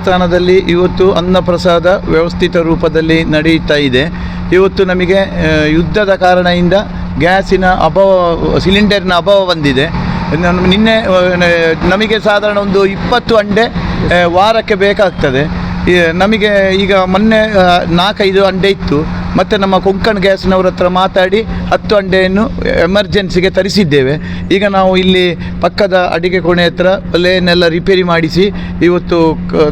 ದೇವಸ್ಥಾನದಲ್ಲಿ ಇವತ್ತು ಅನ್ನಪ್ರಸಾದ ವ್ಯವಸ್ಥಿತ ರೂಪದಲ್ಲಿ ನಡೆಯುತ್ತಾ ಇದೆ. ಇವತ್ತು ನಮಗೆ ಯುದ್ಧದ ಕಾರಣದಿಂದ ಗ್ಯಾಸಿನ ಅಭಾವ, ಸಿಲಿಂಡರ್ನ ಅಭಾವ ಬಂದಿದೆ. ನಿನ್ನೆ ನಮಗೆ ಸಾಧಾರಣ ಒಂದು 20 ಅಂಡೆ ವಾರಕ್ಕೆ ಬೇಕಾಗ್ತದೆ. ನಮಗೆ ಈಗ ಮೊನ್ನೆ 4-5 ಅಂಡೆ ಇತ್ತು. ಮತ್ತು ನಮ್ಮ ಕೊಂಕಣ್ ಗ್ಯಾಸ್ನವ್ರ ಹತ್ರ ಮಾತಾಡಿ 10 ಅಂಡೆಯನ್ನು ಎಮರ್ಜೆನ್ಸಿಗೆ ತರಿಸಿದ್ದೇವೆ. ಈಗ ನಾವು ಇಲ್ಲಿ ಪಕ್ಕದ ಅಡಿಗೆ ಕೋಣೆ ಹತ್ರ ಒಲೆಯನ್ನೆಲ್ಲ ರಿಪೇರಿ ಮಾಡಿಸಿ ಇವತ್ತು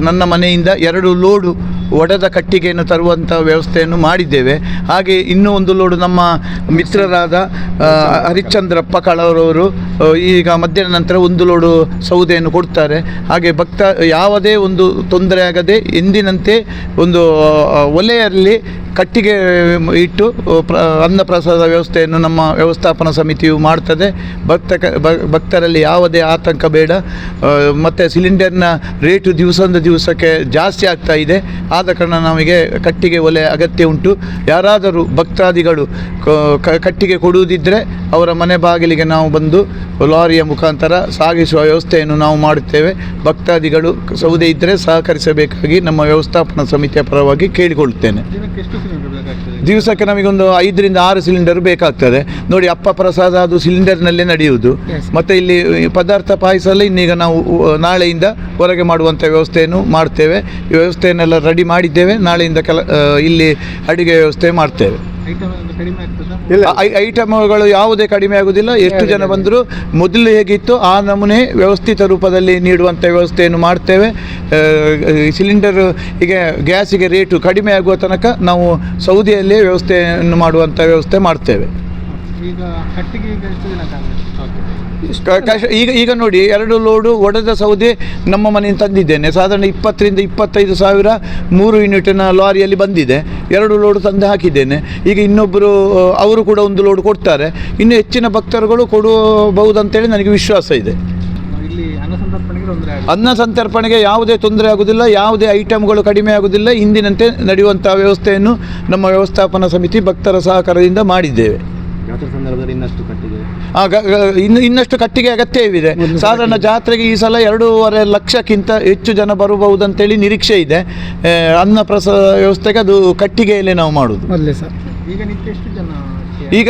ನನ್ನ ಮನೆಯಿಂದ 2 ಲೋಡು ಒಡೆದ ಕಟ್ಟಿಗೆಯನ್ನು ತರುವಂಥ ವ್ಯವಸ್ಥೆಯನ್ನು ಮಾಡಿದ್ದೇವೆ. ಹಾಗೆ ಇನ್ನೂ 1 ಲೋಡು ನಮ್ಮ ಮಿತ್ರರಾದ ಹರಿಶ್ಚಂದ್ರಪ್ಪ ಕಳವರವರು ಈಗ ಮಧ್ಯಾಹ್ನ ನಂತರ 1 ಲೋಡು ಸೌದೆಯನ್ನು ಕೊಡ್ತಾರೆ. ಹಾಗೆ ಭಕ್ತ ಯಾವುದೇ ಒಂದು ತೊಂದರೆ ಆಗದೆ ಎಂದಿನಂತೆ ಒಂದು ಒಲೆಯಲ್ಲಿ ಕಟ್ಟಿಗೆ ಇಟ್ಟು ಅನ್ನಪ್ರಸಾದ ವ್ಯವಸ್ಥೆಯನ್ನು ನಮ್ಮ ವ್ಯವಸ್ಥಾಪನಾ ಸಮಿತಿಯು ಮಾಡ್ತದೆ. ಭಕ್ತರಲ್ಲಿ ಯಾವುದೇ ಆತಂಕ ಬೇಡ. ಮತ್ತು ಸಿಲಿಂಡರ್ನ ರೇಟು ದಿವಸದಿಂದ ದಿವಸಕ್ಕೆ ಜಾಸ್ತಿ ಆಗ್ತಾ ಇದೆ. ಆದ ಕಾರಣ ನಮಗೆ ಕಟ್ಟಿಗೆ ಒಲೆ ಅಗತ್ಯ ಉಂಟು. ಯಾರಾದರೂ ಭಕ್ತಾದಿಗಳು ಕಟ್ಟಿಗೆ ಕೊಡುವುದಿದ್ದರೆ ಅವರ ಮನೆ ಬಾಗಿಲಿಗೆ ನಾವು ಬಂದು ಲಾರಿಯ ಮುಖಾಂತರ ಸಾಗಿಸುವ ವ್ಯವಸ್ಥೆಯನ್ನು ನಾವು ಮಾಡುತ್ತೇವೆ. ಭಕ್ತಾದಿಗಳು ಸೌದೆ ಇದ್ದರೆ ಸಹಕರಿಸಬೇಕಾಗಿ ನಮ್ಮ ವ್ಯವಸ್ಥಾಪನಾ ಸಮಿತಿಯ ಪರವಾಗಿ ಕೇಳಿಕೊಳ್ಳುತ್ತೇನೆ. ದಿವಸಕ್ಕೆ ನಮಗೊಂದು 5ರಿಂದ 6 ಸಿಲಿಂಡರ್ ಬೇಕಾಗ್ತದೆ. ನೋಡಿ, ಅಪ್ಪ ಪ್ರಸಾದ ಅದು ಸಿಲಿಂಡರ್ನಲ್ಲೇ ನಡೆಯುವುದು. ಮತ್ತು ಇಲ್ಲಿ ಪದಾರ್ಥ ಪಾಯಸ ಎಲ್ಲ ಇನ್ನೀಗ ನಾವು ನಾಳೆಯಿಂದ ಹೊರಗೆ ಮಾಡುವಂಥ ವ್ಯವಸ್ಥೆಯನ್ನು ಮಾಡ್ತೇವೆ. ಈ ವ್ಯವಸ್ಥೆಯನ್ನೆಲ್ಲ ರೆಡಿ ಮಾಡಿದ್ದೇವೆ. ನಾಳೆಯಿಂದ ಇಲ್ಲಿ ಅಡುಗೆ ವ್ಯವಸ್ಥೆ ಮಾಡ್ತೇವೆ. ಐಟಮ್ಗಳು ಯಾವುದೇ ಕಡಿಮೆ ಆಗುವುದಿಲ್ಲ. ಎಷ್ಟು ಜನ ಬಂದರೂ ಮೊದಲು ಹೇಗಿತ್ತು ಆ ನಮೂನೆ ವ್ಯವಸ್ಥಿತ ರೂಪದಲ್ಲಿ ನೀಡುವಂಥ ವ್ಯವಸ್ಥೆಯನ್ನು ಮಾಡ್ತೇವೆ. ಸಿಲಿಂಡರ್ ಈಗ ಗ್ಯಾಸಿಗೆ ರೇಟು ಕಡಿಮೆ ಆಗುವ ತನಕ ನಾವು ಸೌದೆಯಲ್ಲೇ ವ್ಯವಸ್ಥೆಯನ್ನು ಮಾಡುವಂಥ ವ್ಯವಸ್ಥೆ ಮಾಡ್ತೇವೆ. ಈಗ ನೋಡಿ, 2 ಲೋಡು ಒಡೆದ ಸೌದೆ ನಮ್ಮ ಮನೆಯಿಂದ ತಂದಿದ್ದೇನೆ. ಸಾಧಾರಣ 20ರಿಂದ 25 ಸಾವಿರ 3 ಯೂನಿಟಿನ ಲಾರಿಯಲ್ಲಿ ಬಂದಿದೆ. 2 ಲೋಡು ತಂದು ಹಾಕಿದ್ದೇನೆ. ಈಗ ಇನ್ನೊಬ್ಬರು ಅವರು ಕೂಡ 1 ಲೋಡು ಕೊಡ್ತಾರೆ. ಇನ್ನು ಹೆಚ್ಚಿನ ಭಕ್ತರುಗಳು ಕೊಡಬಹುದಂತೇಳಿ ನನಗೆ ವಿಶ್ವಾಸ ಇದೆ. ಅನ್ನ ಸಂತರ್ಪಣೆಗೆ ಯಾವುದೇ ತೊಂದರೆ ಆಗುವುದಿಲ್ಲ. ಯಾವುದೇ ಐಟಮ್ಗಳು ಕಡಿಮೆ ಆಗುವುದಿಲ್ಲ. ಇಂದಿನಂತೆ ನಡೆಯುವಂಥ ವ್ಯವಸ್ಥೆಯನ್ನು ನಮ್ಮ ವ್ಯವಸ್ಥಾಪನಾ ಸಮಿತಿ ಭಕ್ತರ ಸಹಕಾರದಿಂದ ಮಾಡಿದ್ದೇವೆ. ಇನ್ನಷ್ಟು ಕಟ್ಟಿಗೆ ಅಗತ್ಯವಿದೆ. ಸಾಧಾರಣ ಜಾತ್ರೆಗೆ ಈ ಸಲ 2.5 ಲಕ್ಷಕ್ಕಿಂತ ಹೆಚ್ಚು ಜನ ಬರಬಹುದಂತೇಳಿ ನಿರೀಕ್ಷೆ ಇದೆ. ಅನ್ನಪ್ರಸಾದ ವ್ಯವಸ್ಥೆಗೆ ಅದು ಕಟ್ಟಿಗೆಯಲ್ಲೇ ನಾವು ಮಾಡೋದು. ಈಗ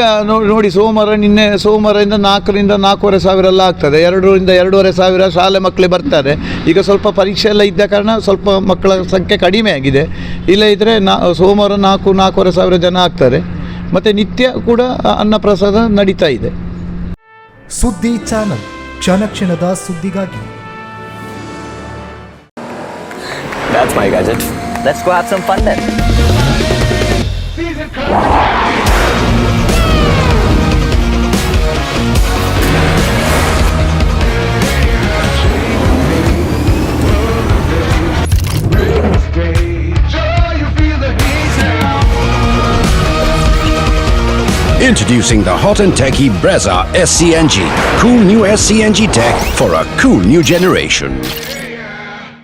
ನೋಡಿ, ಸೋಮವಾರದಿಂದ 4ರಿಂದ 4.5 ಸಾವಿರ ಎಲ್ಲ ಆಗ್ತದೆ. 2ರಿಂದ 2.5 ಸಾವಿರ ಶಾಲೆ ಮಕ್ಕಳೇ ಬರ್ತಾರೆ. ಈಗ ಸ್ವಲ್ಪ ಪರೀಕ್ಷೆ ಎಲ್ಲ ಇದ್ದ ಕಾರಣ ಸ್ವಲ್ಪ ಮಕ್ಕಳ ಸಂಖ್ಯೆ ಕಡಿಮೆ ಆಗಿದೆ. ಇಲ್ಲ ಇದ್ದರೆ ಸೋಮವಾರ 4-4.5 ಸಾವಿರ ಜನ ಆಗ್ತಾರೆ. ಮತ್ತು ನಿತ್ಯ ಕೂಡ ಅನ್ನಪ್ರಸಾದ ನಡೀತಾ ಇದೆ. ಸುದ್ದಿ ಚಾನಲ್, ಕ್ಷಣ ಕ್ಷಣದ ಸುದ್ದಿಗಾಗಿ. That's my gadget. Let's go have some fun then. Introducing the hot and techy Brezza SCNG. Cool new SCNG tech for a cool new generation.